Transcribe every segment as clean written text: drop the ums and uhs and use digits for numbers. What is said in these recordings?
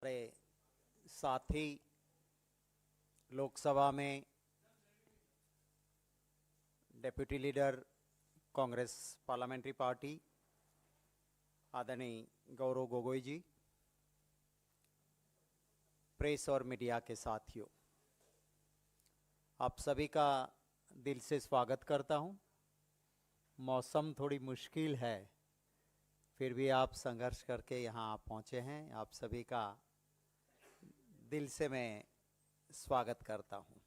हमारे साथी लोकसभा में deputy leader Congress parliamentary party आदरणीय गौरव गोगोई जी, प्रेस और मीडिया के साथियों, आप सभी का दिल से स्वागत करता हूं। मौसम थोड़ी मुश्किल है, फिर भी आप संघर्ष करके यहाँ आप पहुँचे हैं। आप सभी का दिल से मैं स्वागत करता हूँ।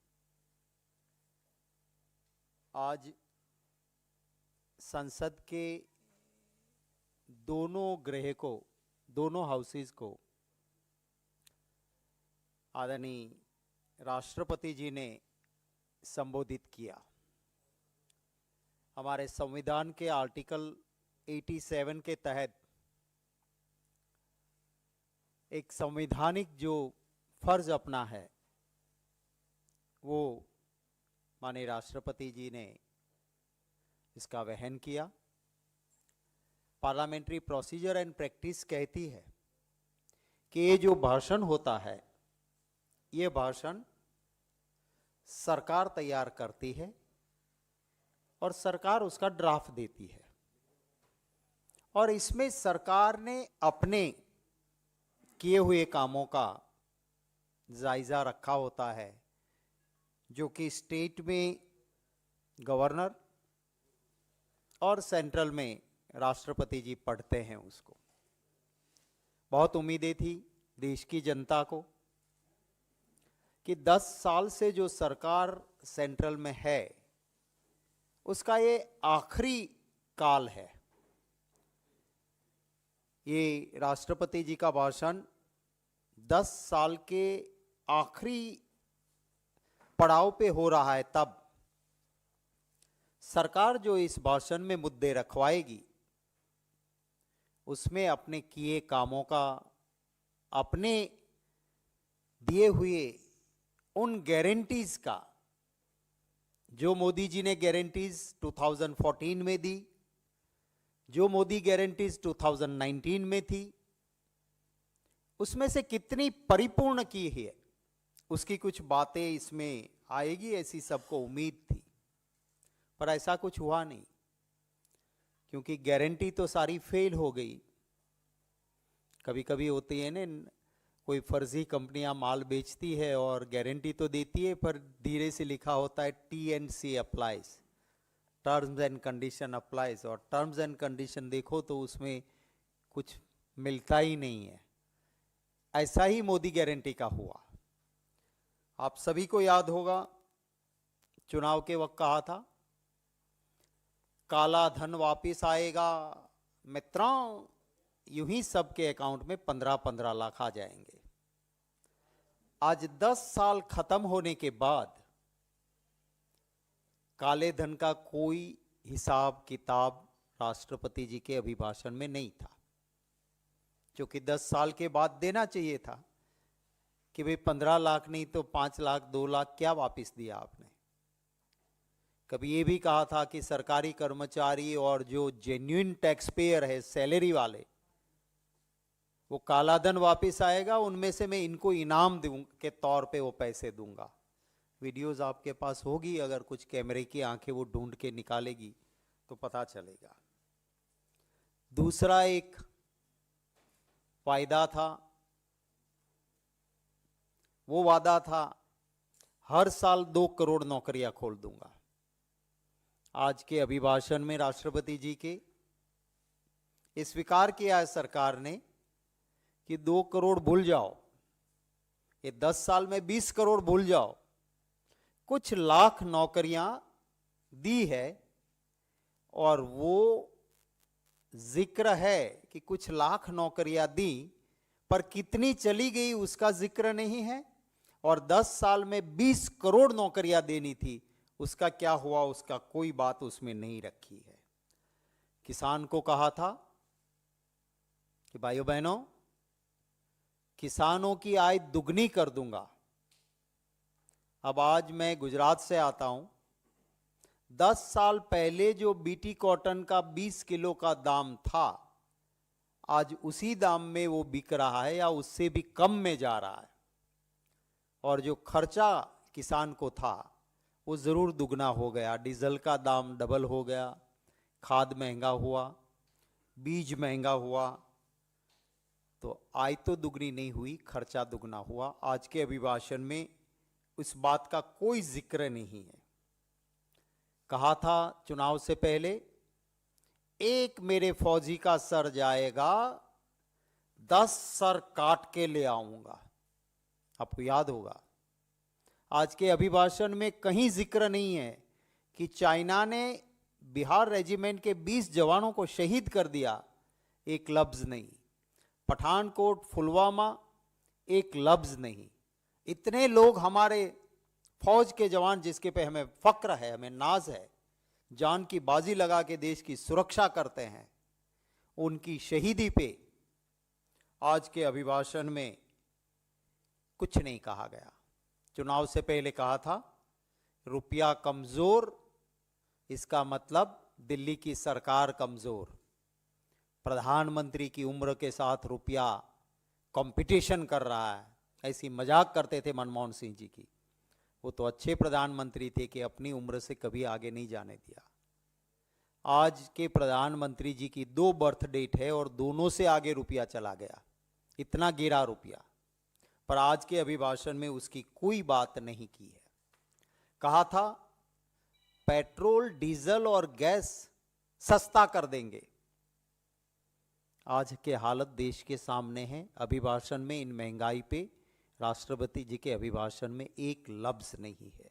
आज संसद के दोनों हाउसेस को आदरणीय राष्ट्रपति जी ने संबोधित किया। हमारे संविधान के आर्टिकल 87 के तहत एक संवैधानिक जो फर्ज अपना है वो माननीय राष्ट्रपति जी ने इसका वहन किया। पार्लियामेंट्री प्रोसीजर एंड प्रैक्टिस कहती है कि ये जो भाषण होता है, ये भाषण सरकार तैयार करती है और सरकार उसका ड्राफ्ट देती है, और इसमें सरकार ने अपने किए हुए कामों का जायजा रखा होता है, जो कि स्टेट में गवर्नर और सेंट्रल में राष्ट्रपति जी पढ़ते हैं उसको। बहुत उम्मीदें थी देश की जनता को कि 10 साल से जो सरकार सेंट्रल में है उसका ये आखिरी काल है। ये राष्ट्रपति जी का भाषण 10 साल के आखिरी पड़ाव पे हो रहा है। तब सरकार जो इस भाषण में मुद्दे रखवाएगी उसमें अपने किए कामों का, अपने दिए हुए उन गारंटीज का, जो मोदी जी ने गारंटीज 2014 में दी, जो मोदी गारंटीज 2019 में थी, उसमें से कितनी परिपूर्ण की है उसकी कुछ बातें इसमें आएगी, ऐसी सबको उम्मीद थी। पर ऐसा कुछ हुआ नहीं, क्योंकि गारंटी तो सारी फेल हो गई। कभी कभी होती है ना, कोई फर्जी कंपनियां माल बेचती है और गारंटी तो देती है, पर धीरे से लिखा होता है TNC applies, terms and condition applies, और टर्म्स एंड कंडीशन देखो तो उसमें कुछ मिलता ही नहीं है। ऐसा ही मोदी गारंटी का हुआ। आप सभी को याद होगा, चुनाव के वक्त कहा था काला धन वापस आएगा मित्रों, यूं ही सबके अकाउंट में 15-15 लाख आ जाएंगे। आज 10 साल खत्म होने के बाद काले धन का कोई हिसाब किताब राष्ट्रपति जी के अभिभाषण में नहीं था, जो कि 10 साल के बाद देना चाहिए था कि भाई 15 लाख नहीं तो 5 लाख 2 लाख क्या वापस दिया आपने। कभी ये भी कहा था कि सरकारी कर्मचारी और जो जेन्युइन टैक्स पेयर है, सैलरी वाले, वो काला धन वापस आएगा, उनमें से मैं इनको इनाम के तौर पे वो पैसे दूंगा। वीडियोस आपके पास होगी, अगर कुछ कैमरे की आंखें वो ढूंढ के निकालेगी तो पता चलेगा। दूसरा एक वायदा था, वो वादा था हर साल 2 करोड़ नौकरियां खोल दूंगा। आज के अभिभाषण में राष्ट्रपति जी के ये स्वीकार किया है सरकार ने कि 2 करोड़ भूल जाओ, ये 10 साल में 20 करोड़ भूल जाओ। कुछ लाख नौकरियां दी है, और वो जिक्र है कि कुछ लाख नौकरियां दी, पर कितनी चली गई उसका जिक्र नहीं है। और 10 साल में 20 करोड़ नौकरियां देनी थी, उसका क्या हुआ, उसका कोई बात उसमें नहीं रखी है। किसान को कहा था कि भाइयों बहनों, किसानों की आय दुगनी कर दूंगा। अब आज मैं गुजरात से आता हूं, 10 साल पहले जो बीटी कॉटन का 20 किलो का दाम था, आज उसी दाम में वो बिक रहा है या उससे भी कम में जा रहा है, और जो खर्चा किसान को था वो ज़रूर दुगना हो गया। डीजल का दाम डबल हो गया, खाद महंगा हुआ, बीज महंगा हुआ, तो आय तो दुगनी नहीं हुई, खर्चा दुगना हुआ। आज के अभिभाषण में उस बात का कोई जिक्र नहीं है। कहा था चुनाव से पहले, एक मेरे फौजी का सर जाएगा 10 सर काट के ले आऊंगा, आपको याद होगा। आज के अभिभाषण में कहीं जिक्र नहीं है कि चाइना ने बिहार रेजिमेंट के 20 जवानों को शहीद कर दिया, एक लफ्ज नहीं। पठानकोट, पुलवामा, एक लफ्ज नहीं। इतने लोग हमारे फौज के जवान जिसके पे हमें फक्र है, हमें नाज है, जान की बाजी लगा के देश की सुरक्षा करते हैं, उनकी शहीदी पे आज के अभिभाषण में कुछ नहीं कहा गया। चुनाव से पहले कहा था रुपया कमजोर, इसका मतलब दिल्ली की सरकार कमजोर। प्रधानमंत्री की उम्र के साथ रुपया कंपटीशन कर रहा है, ऐसी मजाक करते थे मनमोहन सिंह जी की। वो तो अच्छे प्रधानमंत्री थे कि अपनी उम्र से कभी आगे नहीं जाने दिया। आज के प्रधानमंत्री जी की 2 बर्थ डेट है और दोनों से आगे रुपया चला गया, इतना गिरा रुपया। पर आज के अभिभाषण में उसकी कोई बात नहीं की है। कहा था पेट्रोल, डीजल और गैस सस्ता कर देंगे। आज के हालत देश के सामने है। अभिभाषण में इन महंगाई पे राष्ट्रपति जी के अभिभाषण में एक लफ्ज नहीं है।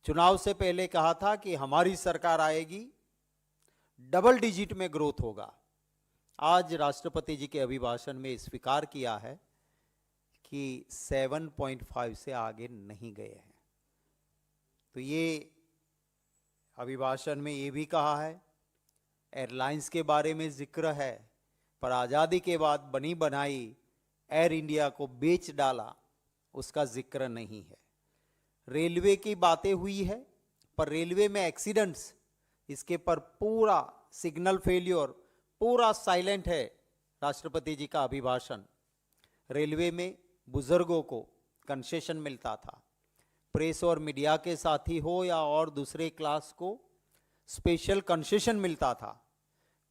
चुनाव से पहले कहा था कि हमारी सरकार आएगी, डबल डिजिट में ग्रोथ होगा। आज राष्ट्रपति जी के अभिभाषण में स्वीकार किया है कि 7.5 से आगे नहीं गए हैं। तो ये अभिभाषण में ये भी कहा है, एयरलाइंस के बारे में जिक्र है, पर आज़ादी के बाद बनी बनाई एयर इंडिया को बेच डाला, उसका जिक्र नहीं है। रेलवे की बातें हुई है, पर रेलवे में एक्सीडेंट्स, इसके पर पूरा सिग्नल फेल्योर, पूरा साइलेंट है राष्ट्रपति जी का अभिभाषण। रेलवे में बुजुर्गों को कंसेशन मिलता था, प्रेस और मीडिया के साथी हो या और दूसरे क्लास को स्पेशल कंसेशन मिलता था।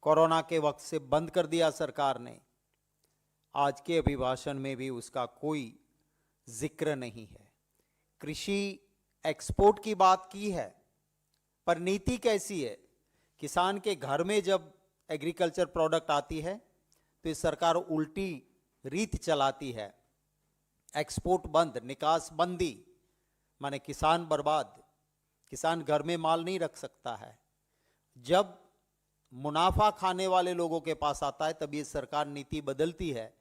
कोरोना के वक्त से बंद कर दिया सरकार ने। आज के अभिभाषण में भी उसका कोई जिक्र नहीं है। कृषि एक्सपोर्ट की बात की है, पर नीति कैसी है? किसान के घर में जब एग्रीकल्चर प्रोडक्ट आती है तो ये सरकार उल्टी रीत चलाती है। एक्सपोर्ट बंद, निकास बंदी, माने किसान बर्बाद। किसान घर में माल नहीं रख सकता है। जब मुनाफा खाने वाले लोगों के पास आता है तब ये सरकार नीति बदलती है,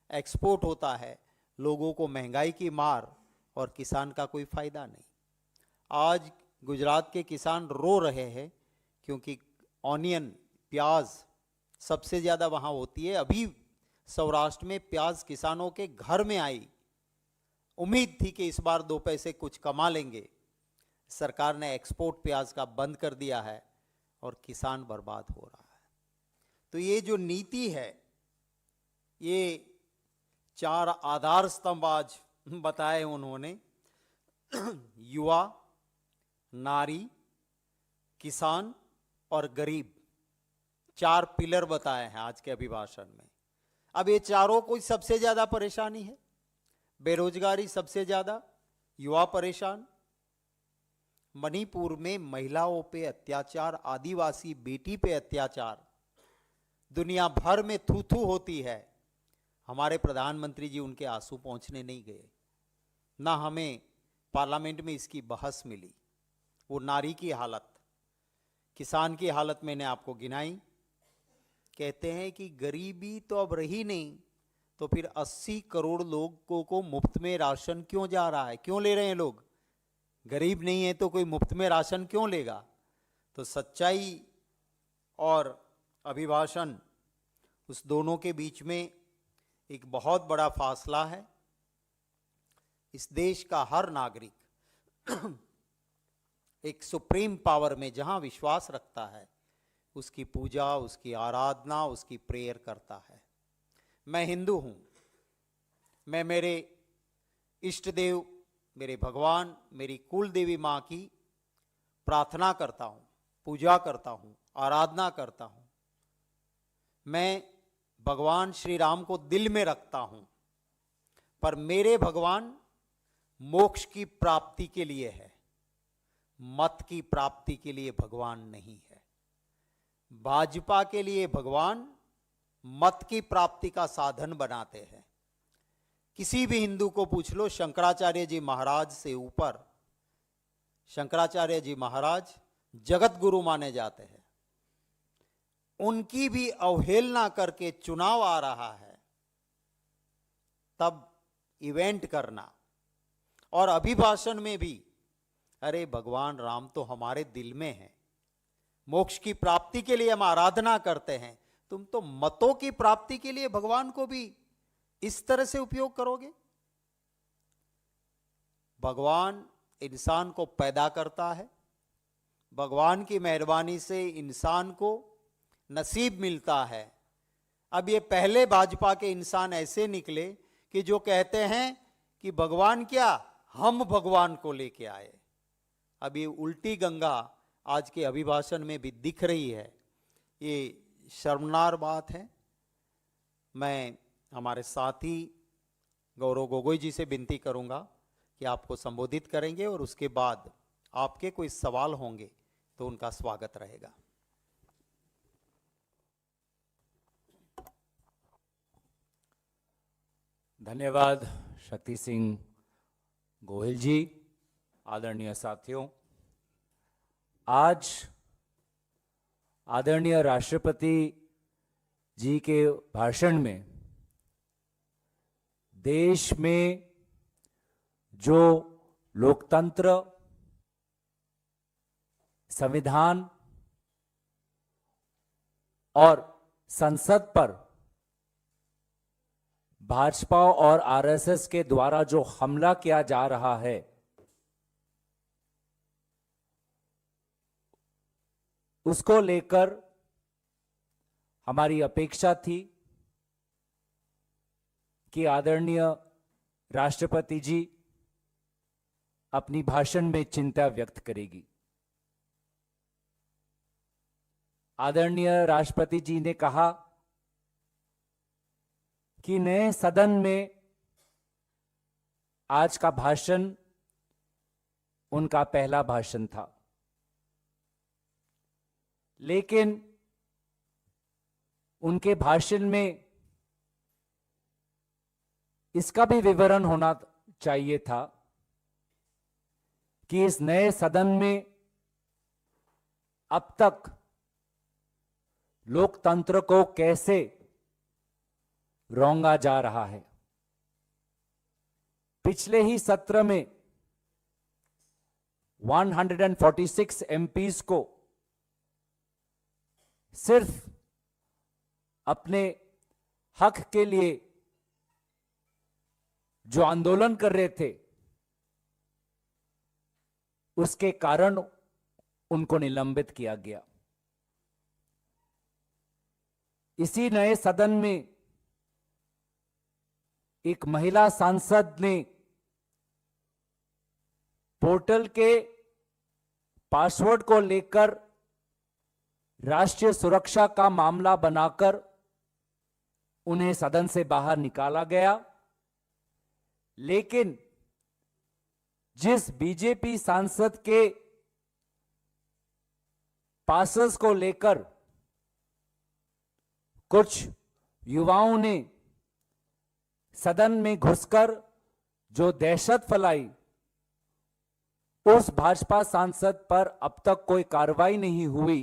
एक्सपोर्ट होता है, लोगों को महंगाई की मार और किसान का कोई फायदा नहीं। आज गुजरात के किसान रो रहे हैं क्योंकि ऑनियन, प्याज सबसे ज़्यादा वहाँ होती है। अभी सौराष्ट्र में प्याज किसानों के घर में आई, उम्मीद थी कि इस बार 2 पैसे कुछ कमा लेंगे। सरकार ने एक्सपोर्ट प्याज का बंद कर दिया है और किसान बर्बाद हो रहा है। तो ये जो नीति है, ये 4 आधार स्तंभ आज बताए उन्होंने, युवा, नारी, किसान और गरीब, 4 पिलर बताए हैं आज के अभिभाषण में। अब ये चारों को सबसे ज्यादा परेशानी है, बेरोजगारी सबसे ज्यादा, युवा परेशान, मणिपुर में महिलाओं पे अत्याचार, आदिवासी बेटी पे अत्याचार, दुनिया भर में थू थू होती है। हमारे प्रधानमंत्री जी उनके आंसू पहुंचने नहीं गए, ना हमें पार्लियामेंट में इसकी बहस मिली। वो नारी की हालत, किसान की हालत मैंने आपको गिनाई। कहते हैं कि गरीबी तो अब रही नहीं, तो फिर 80 करोड़ लोगों को मुफ्त में राशन क्यों जा रहा है, क्यों ले रहे हैं लोग? गरीब नहीं है तो कोई मुफ्त में राशन क्यों लेगा? तो सच्चाई और अभिभाषण, उस दोनों के बीच में एक बहुत बड़ा फासला है। इस देश का हर नागरिक एक सुप्रीम पावर में जहां विश्वास रखता है, उसकी पूजा, उसकी आराधना, उसकी प्रेयर करता है। मैं हिंदू हूँ, मैं मेरे इष्ट देव, मेरे भगवान, मेरी कुल देवी माँ की प्रार्थना करता हूँ, पूजा करता हूँ, आराधना करता हूँ। मैं भगवान श्री राम को दिल में रखता हूँ, पर मेरे भगवान मोक्ष की प्राप्ति के लिए है, मत की प्राप्ति के लिए भगवान नहीं है। भाजपा के लिए भगवान मत की प्राप्ति का साधन बनाते हैं। किसी भी हिंदू को पूछ लो, शंकराचार्य जी महाराज से ऊपर शंकराचार्य जी महाराज जगत गुरु माने जाते हैं। उनकी भी अवहेलना करके चुनाव आ रहा है, तब इवेंट करना और अभिभाषण में भी, अरे भगवान राम तो हमारे दिल में है, मोक्ष की प्राप्ति के लिए हम आराधना करते हैं, तुम तो मतों की प्राप्ति के लिए भगवान को भी इस तरह से उपयोग करोगे। भगवान इंसान को पैदा करता है, भगवान की मेहरबानी से इंसान को नसीब मिलता है। अब ये पहले भाजपा के इंसान ऐसे निकले कि जो कहते हैं कि भगवान क्या, हम भगवान को लेके आए। अब ये उल्टी गंगा आज के अभिभाषण में भी दिख रही है, ये शर्मनाक बात है। मैं हमारे साथी गौरव गोगोई जी से विनती करूंगा कि आपको संबोधित करेंगे और उसके बाद आपके कोई सवाल होंगे तो उनका स्वागत रहेगा। धन्यवाद शक्ति सिंह गोहिल जी। आदरणीय साथियों, आज आदरणीय राष्ट्रपति जी के भाषण में देश में जो लोकतंत्र, संविधान और संसद पर भाजपा और आरएसएस के द्वारा जो हमला किया जा रहा है, उसको लेकर हमारी अपेक्षा थी कि आदरणीय राष्ट्रपति जी अपनी भाषण में चिंता व्यक्त करेगी। आदरणीय राष्ट्रपति जी ने कहा कि नए सदन में आज का भाषण उनका पहला भाषण था, लेकिन उनके भाषण में इसका भी विवरण होना चाहिए था कि इस नए सदन में अब तक लोकतंत्र को कैसे रौंगा जा रहा है। पिछले ही सत्र में 146 एमपीज को सिर्फ अपने हक के लिए जो आंदोलन कर रहे थे, उसके कारण उनको निलंबित किया गया। इसी नए सदन में एक महिला सांसद ने पोर्टल के पासवर्ड को लेकर राष्ट्रीय सुरक्षा का मामला बनाकर उन्हें सदन से बाहर निकाला गया। लेकिन जिस बीजेपी सांसद के पासेस को लेकर कुछ युवाओं ने सदन में घुसकर जो दहशत फैलाई, उस भाजपा सांसद पर अब तक कोई कार्रवाई नहीं हुई।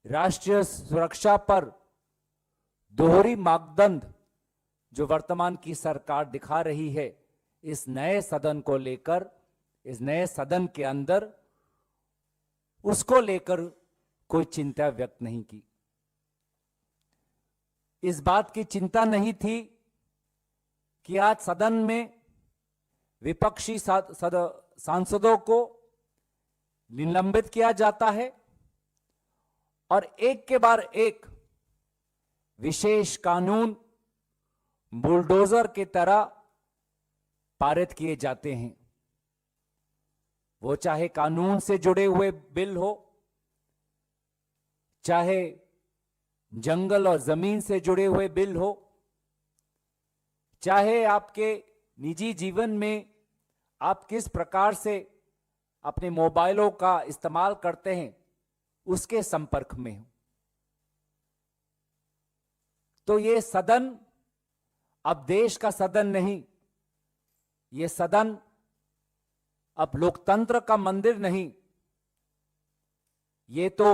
राष्ट्रीय सुरक्षा पर दोहरी मापदंड जो वर्तमान की सरकार दिखा रही है, इस नए सदन को लेकर, इस नए सदन के अंदर उसको लेकर कोई चिंता व्यक्त नहीं की। इस बात की चिंता नहीं थी कि आज सदन में विपक्षी सांसदों को निलंबित किया जाता है, और एक के बाद एक विशेष कानून बुलडोजर की तरह पारित किए जाते हैं। वो चाहे कानून से जुड़े हुए बिल हो, चाहे जंगल और जमीन से जुड़े हुए बिल हो, चाहे आपके निजी जीवन में आप किस प्रकार से अपने मोबाइलों का इस्तेमाल करते हैं उसके संपर्क में हो। तो ये सदन अब देश का सदन नहीं, ये सदन अब लोकतंत्र का मंदिर नहीं, ये तो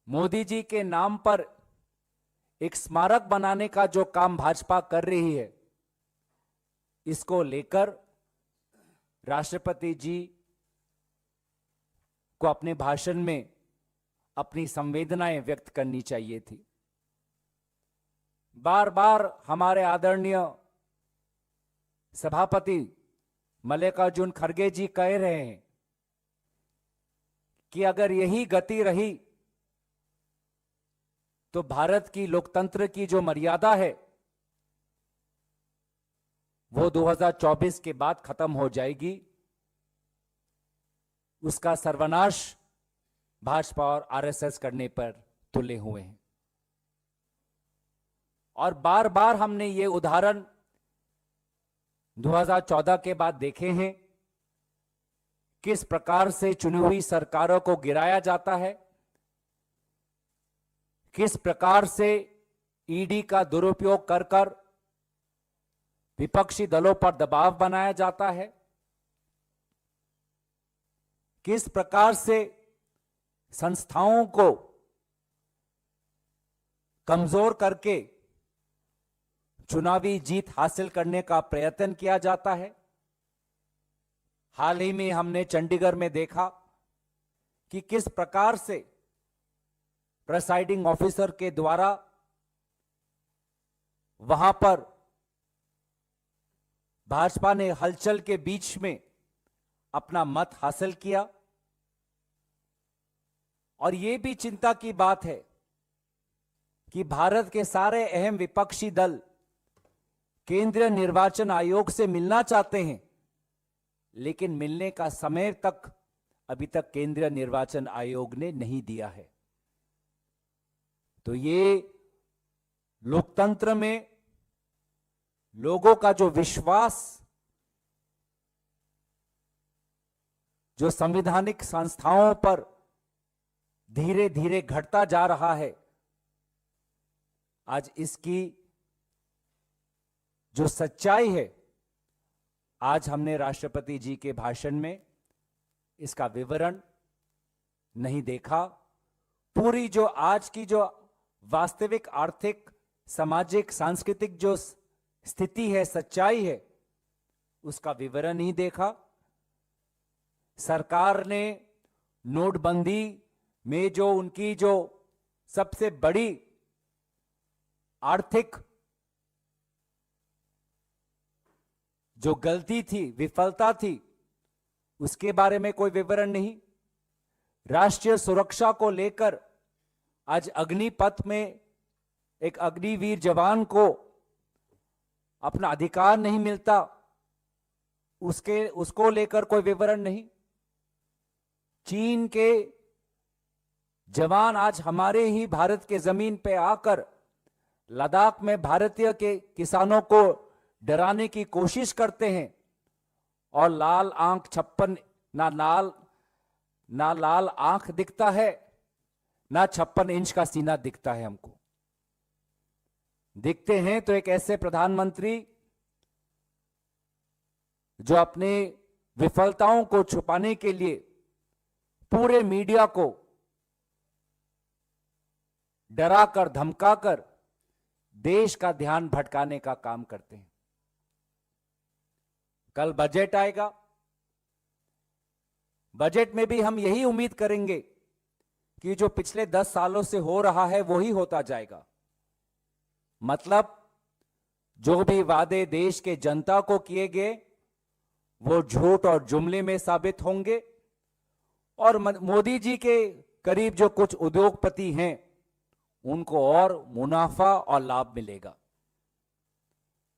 मोदी जी के नाम पर एक स्मारक बनाने का जो काम भाजपा कर रही है, इसको लेकर राष्ट्रपति जी को अपने भाषण में अपनी संवेदनाएं व्यक्त करनी चाहिए थी। बार बार हमारे आदरणीय सभापति मल्लिकार्जुन खड़गे जी कह रहे हैं कि अगर यही गति रही तो भारत की लोकतंत्र की जो मर्यादा है वो 2024 के बाद खत्म हो जाएगी। उसका सर्वनाश भाजपा और आरएसएस करने पर तुले हुए हैं। और बार बार हमने ये उदाहरण 2014 के बाद देखे हैं, किस प्रकार से चुनी हुई सरकारों को गिराया जाता है, किस प्रकार से ईडी का दुरुपयोग कर कर विपक्षी दलों पर दबाव बनाया जाता है, किस प्रकार से संस्थाओं को कमजोर करके चुनावी जीत हासिल करने का प्रयत्न किया जाता है। हाल ही में हमने चंडीगढ़ में देखा कि किस प्रकार से प्रिसाइडिंग ऑफिसर के द्वारा वहां पर भाजपा ने हलचल के बीच में अपना मत हासिल किया। और यह भी चिंता की बात है कि भारत के सारे अहम विपक्षी दल केंद्रीय निर्वाचन आयोग से मिलना चाहते हैं, लेकिन मिलने का समय तक अभी तक केंद्रीय निर्वाचन आयोग ने नहीं दिया है। तो ये लोकतंत्र में लोगों का जो विश्वास, जो संवैधानिक संस्थाओं पर धीरे धीरे घटता जा रहा है, आज इसकी जो सच्चाई है, आज हमने राष्ट्रपति जी के भाषण में इसका विवरण नहीं देखा। पूरी जो आज की जो वास्तविक आर्थिक, सामाजिक, सांस्कृतिक जो स्थिति है, सच्चाई है, उसका विवरण नहीं देखा। सरकार ने नोटबंदी में जो उनकी जो सबसे बड़ी आर्थिक जो गलती थी, विफलता थी, उसके बारे में कोई विवरण नहीं। राष्ट्रीय सुरक्षा को लेकर आज अग्निपथ में एक अग्निवीर जवान को अपना अधिकार नहीं मिलता, उसको लेकर कोई विवरण नहीं। चीन के जवान आज हमारे ही भारत के जमीन पे आकर लद्दाख में भारतीय के किसानों को डराने की कोशिश करते हैं, और लाल आंख 56 ना लाल आंख दिखता है, ना 56 इंच का सीना दिखता है। हमको दिखते हैं तो एक ऐसे प्रधानमंत्री जो अपने विफलताओं को छुपाने के लिए पूरे मीडिया को डराकर धमकाकर देश का ध्यान भटकाने का काम करते हैं। कल बजट आएगा, बजट में भी हम यही उम्मीद करेंगे कि जो पिछले 10 सालों से हो रहा है वही होता जाएगा। मतलब जो भी वादे देश के जनता को किए गए वो झूठ और जुमले में साबित होंगे, और मोदी जी के करीब जो कुछ उद्योगपति हैं उनको और मुनाफा और लाभ मिलेगा।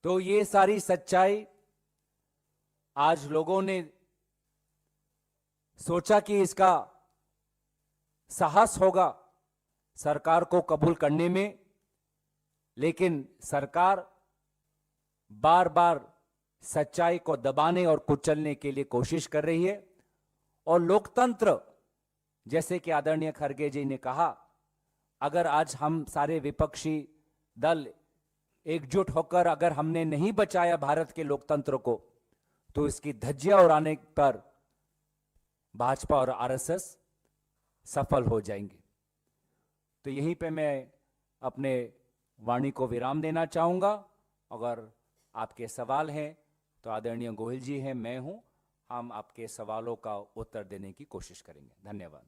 तो ये सारी सच्चाई आज लोगों ने सोचा कि इसका साहस होगा सरकार को कबूल करने में, लेकिन सरकार बार बार सच्चाई को दबाने और कुचलने के लिए कोशिश कर रही है। और लोकतंत्र, जैसे कि आदरणीय खड़गे जी ने कहा, अगर आज हम सारे विपक्षी दल एकजुट होकर अगर हमने नहीं बचाया भारत के लोकतंत्र को, तो इसकी धज्जियां उड़ाने पर भाजपा और आरएसएस सफल हो जाएंगे। तो यहीं पे मैं अपने वाणी को विराम देना चाहूंगा। अगर आपके सवाल हैं तो आदरणीय गोहिल जी हैं, मैं हूं, हम आपके सवालों का उत्तर देने की कोशिश करेंगे। धन्यवाद।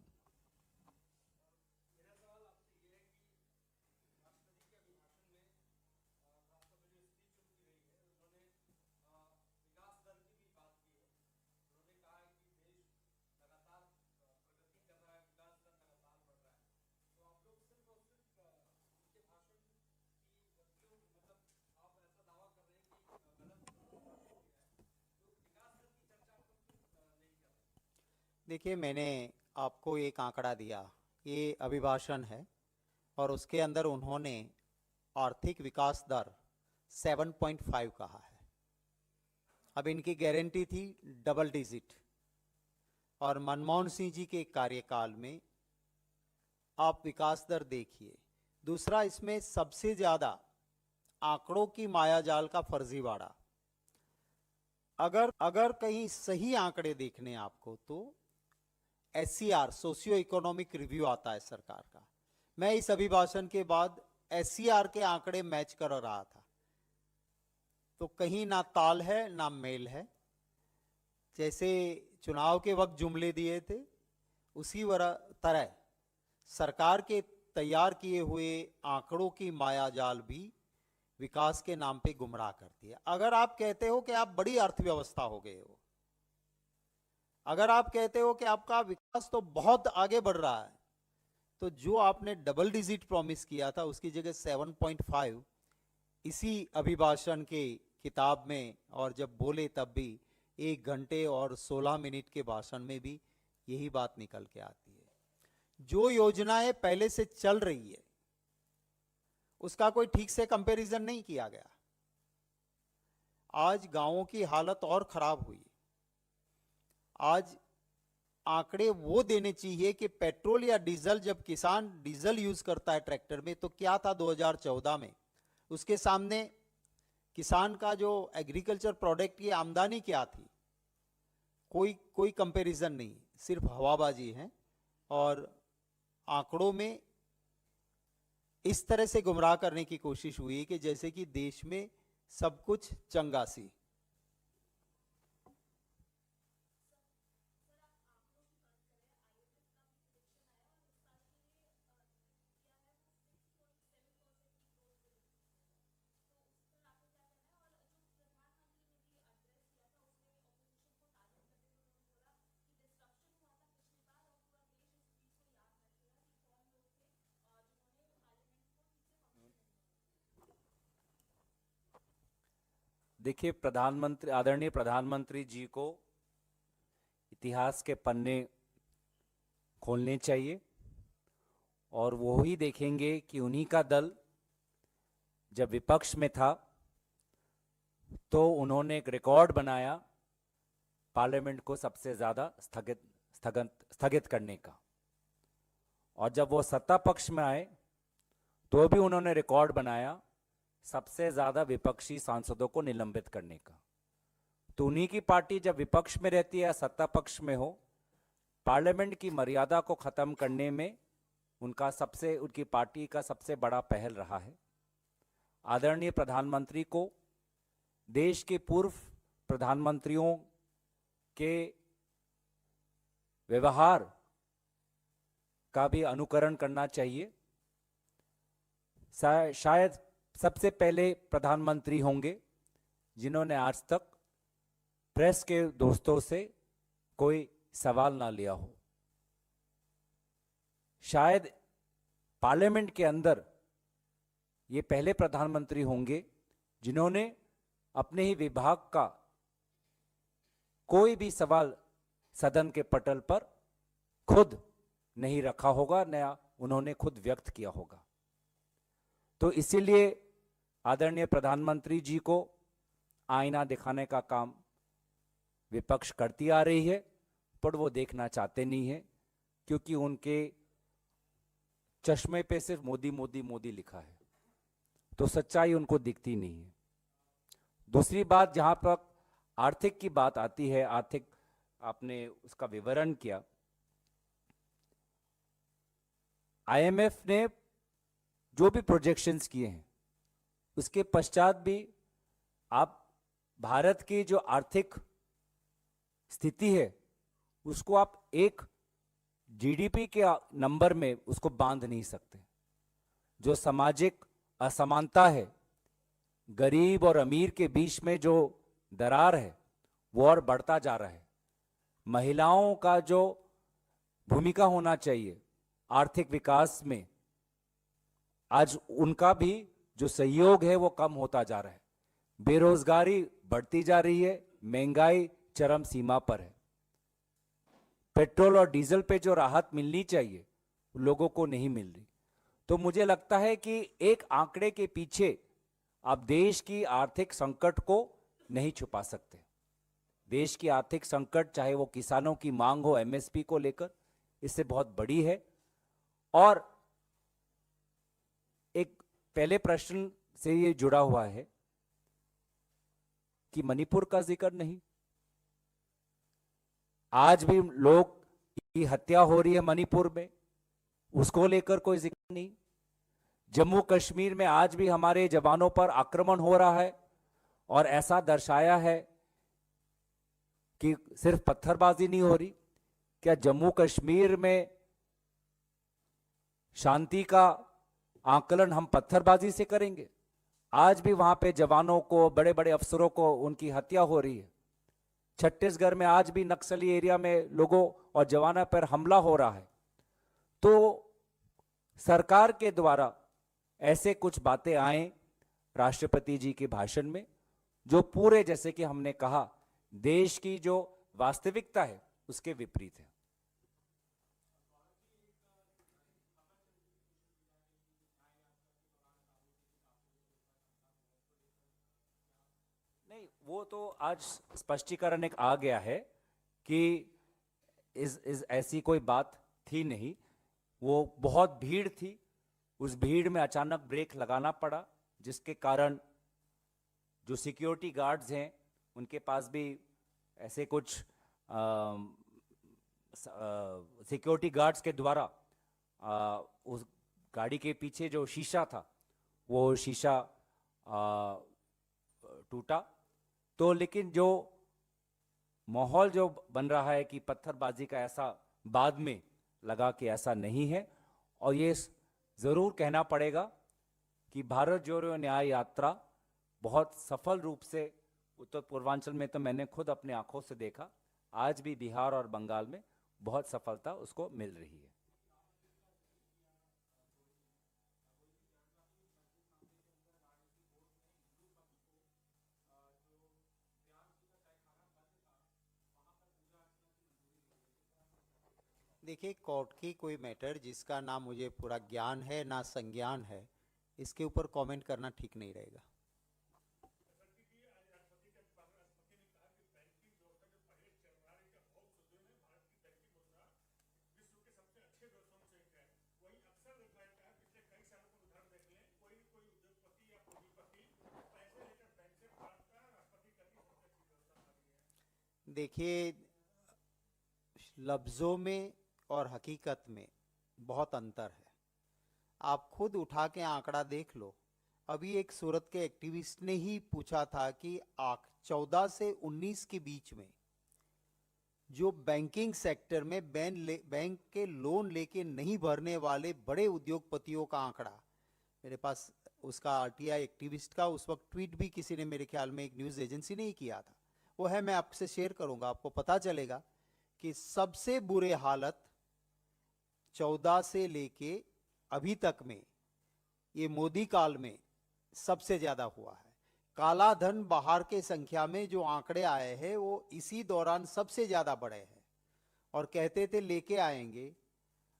देखिए, मैंने आपको एक आंकड़ा दिया, ये अभिभाषण है और उसके अंदर उन्होंने आर्थिक विकास दर 7.5 कहा है। अब इनकी गारंटी थी डबल डिजिट, और मनमोहन सिंह जी के कार्यकाल में आप विकास दर देखिए। दूसरा, इसमें सबसे ज्यादा आंकड़ों की मायाजाल का फर्जीवाड़ा। अगर कहीं सही आंकड़े देखने आपको तो SCR, सोशियो इकोनॉमिक रिव्यू आता है सरकार का। मैं इस अभिभाषण के बाद SCR के आंकड़े मैच कर रहा था, तो कहीं ना ताल है ना मेल है। जैसे चुनाव के वक्त जुमले दिए थे, उसी तरह सरकार के तैयार किए हुए आंकड़ों की मायाजाल भी विकास के नाम पे गुमराह करती है। अगर आप कहते हो कि आप बड़ी अर्थव्यवस्था हो गए हो, अगर आप कहते हो कि आपका विकास तो बहुत आगे बढ़ रहा है, तो जो आपने डबल डिजिट प्रॉमिस किया था उसकी जगह 7.5 इसी अभिभाषण के किताब में, और जब बोले तब भी 1 घंटे और 16 मिनट के भाषण में भी यही बात निकल के आती है। जो योजनाएं पहले से चल रही है उसका कोई ठीक से कंपैरिजन नहीं किया गया। आज गांवों की हालत और खराब हुई। आज आंकड़े वो देने चाहिए कि पेट्रोल या डीजल, जब किसान डीजल यूज करता है ट्रैक्टर में, तो क्या था 2014 में, उसके सामने किसान का जो एग्रीकल्चर प्रोडक्ट की आमदनी क्या थी, कोई कंपैरिजन नहीं, सिर्फ हवाबाजी है। और आंकड़ों में इस तरह से गुमराह करने की कोशिश हुई कि जैसे कि देश में सब कुछ चंगा सी। देखिए, प्रधानमंत्री, आदरणीय प्रधानमंत्री जी को इतिहास के पन्ने खोलने चाहिए और वो ही देखेंगे कि उन्हीं का दल जब विपक्ष में था तो उन्होंने एक रिकॉर्ड बनाया पार्लियामेंट को सबसे ज्यादा स्थगित करने का, और जब वो सत्ता पक्ष में आए तो भी उन्होंने रिकॉर्ड बनाया सबसे ज्यादा विपक्षी सांसदों को निलंबित करने का। तो उन्हीं की पार्टी जब विपक्ष में रहती है या सत्ता पक्ष में हो, पार्लियामेंट की मर्यादा को खत्म करने में उनकी पार्टी का सबसे बड़ा पहल रहा है। आदरणीय प्रधानमंत्री को देश के पूर्व प्रधानमंत्रियों के व्यवहार का भी अनुकरण करना चाहिए। शायद सबसे पहले प्रधानमंत्री होंगे जिन्होंने आज तक प्रेस के दोस्तों से कोई सवाल ना लिया हो। शायद पार्लियामेंट के अंदर ये पहले प्रधानमंत्री होंगे जिन्होंने अपने ही विभाग का कोई भी सवाल सदन के पटल पर खुद नहीं रखा होगा, नया उन्होंने खुद व्यक्त किया होगा। तो इसीलिए आदरणीय प्रधानमंत्री जी को आईना दिखाने का काम विपक्ष करती आ रही है, पर वो देखना चाहते नहीं है, क्योंकि उनके चश्मे पे सिर्फ मोदी मोदी मोदी लिखा है, तो सच्चाई उनको दिखती नहीं है। दूसरी बात, जहां पर आर्थिक की बात आती है, आर्थिक आपने उसका विवरण किया। आईएमएफ ने जो भी प्रोजेक्शंस किए हैं उसके पश्चात भी आप भारत की जो आर्थिक स्थिति है उसको आप एक जीडीपी के नंबर में उसको बांध नहीं सकते। जो सामाजिक असमानता है, गरीब और अमीर के बीच में जो दरार है वो और बढ़ता जा रहा है। महिलाओं का जो भूमिका होना चाहिए आर्थिक विकास में, आज उनका भी जो सहयोग है वो कम होता जा रहा है। बेरोजगारी बढ़ती जा रही है, महंगाई चरम सीमा पर है। पेट्रोल और डीजल पे जो राहत मिलनी चाहिए लोगों को नहीं मिल रही। तो मुझे लगता है कि एक आंकड़े के पीछे आप देश की आर्थिक संकट को नहीं छुपा सकते। देश की आर्थिक संकट, चाहे वो किसानों की मांग हो एमएसपी को लेकर, इससे बहुत बड़ी है। और एक पहले प्रश्न से ये जुड़ा हुआ है कि मणिपुर का जिक्र नहीं। आज भी लोग की हत्या हो रही है मणिपुर में, उसको लेकर कोई जिक्र नहीं। जम्मू कश्मीर में आज भी हमारे जवानों पर आक्रमण हो रहा है और ऐसा दर्शाया है कि सिर्फ पत्थरबाजी नहीं हो रही। क्या जम्मू कश्मीर में शांति का आकलन हम पत्थरबाजी से करेंगे? आज भी वहां पे जवानों को, बड़े बड़े अफसरों को उनकी हत्या हो रही है। छत्तीसगढ़ में आज भी नक्सली एरिया में लोगों और जवानों पर हमला हो रहा है। तो सरकार के द्वारा ऐसे कुछ बातें आए राष्ट्रपति जी के भाषण में जो पूरे, जैसे कि हमने कहा, देश की जो वास्तविकता है उसके विपरीत है। नहीं, वो तो आज स्पष्टीकरण एक आ गया है कि इस ऐसी कोई बात थी नहीं। वो बहुत भीड़ थी, उस भीड़ में अचानक ब्रेक लगाना पड़ा, जिसके कारण जो सिक्योरिटी गार्ड्स हैं उनके पास भी ऐसे कुछ सिक्योरिटी गार्ड्स के द्वारा उस गाड़ी के पीछे जो शीशा था वो शीशा टूटा। तो लेकिन जो माहौल जो बन रहा है कि पत्थरबाजी का, ऐसा बाद में लगा कि ऐसा नहीं है। और ये जरूर कहना पड़ेगा कि भारत जोड़ो न्याय यात्रा बहुत सफल रूप से उत्तर पूर्वांचल में, तो मैंने खुद अपने आंखों से देखा, आज भी बिहार और बंगाल में बहुत सफलता उसको मिल रही है। देखिए, कोर्ट की कोई मैटर जिसका ना मुझे पूरा ज्ञान है ना संज्ञान है, इसके ऊपर कमेंट करना ठीक नहीं रहेगा। देखिए, लफ्ज़ों में और हकीकत में बहुत अंतर है। आप खुद उठा के आंकड़ा देख लो। अभी एक सूरत के एक्टिविस्ट ने ही पूछा था कि 14 से 19 के बीच में जो बैंकिंग सेक्टर में बैंक के लोन लेके नहीं भरने वाले बड़े उद्योगपतियों का आंकड़ा, मेरे पास उसका आरटीआई एक्टिविस्ट का उस वक्त ट्वीट भी किसी ने, मेरे ख्याल में एक न्यूज़ एजेंसी ने ही किया था, वो है, मैं आपसे शेयर करूंगा, आपको पता चलेगा कि सबसे बुरे हालत 2014 से लेके अभी तक में ये मोदी काल में सबसे ज्यादा हुआ है। काला धन बाहर के संख्या में जो आंकड़े आए हैं वो इसी दौरान सबसे ज्यादा बढ़े हैं, और कहते थे लेके आएंगे।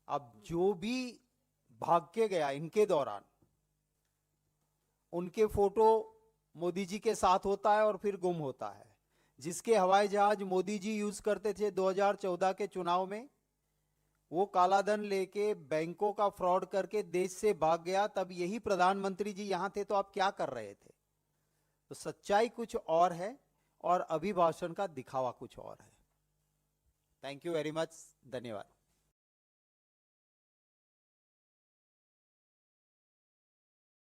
अब जो भी भाग के गया इनके दौरान, उनके फोटो मोदी जी के साथ होता है और फिर गुम होता है। जिसके हवाई जहाज मोदी जी यूज करते थे 2014 के चुनाव में, वो कालाधन लेके बैंकों का फ्रॉड करके देश से भाग गया। तब यही प्रधानमंत्री जी यहां थे, तो आप क्या कर रहे थे? तो सच्चाई कुछ और है और अभिभाषण का दिखावा कुछ और है। थैंक यू वेरी मच, धन्यवाद।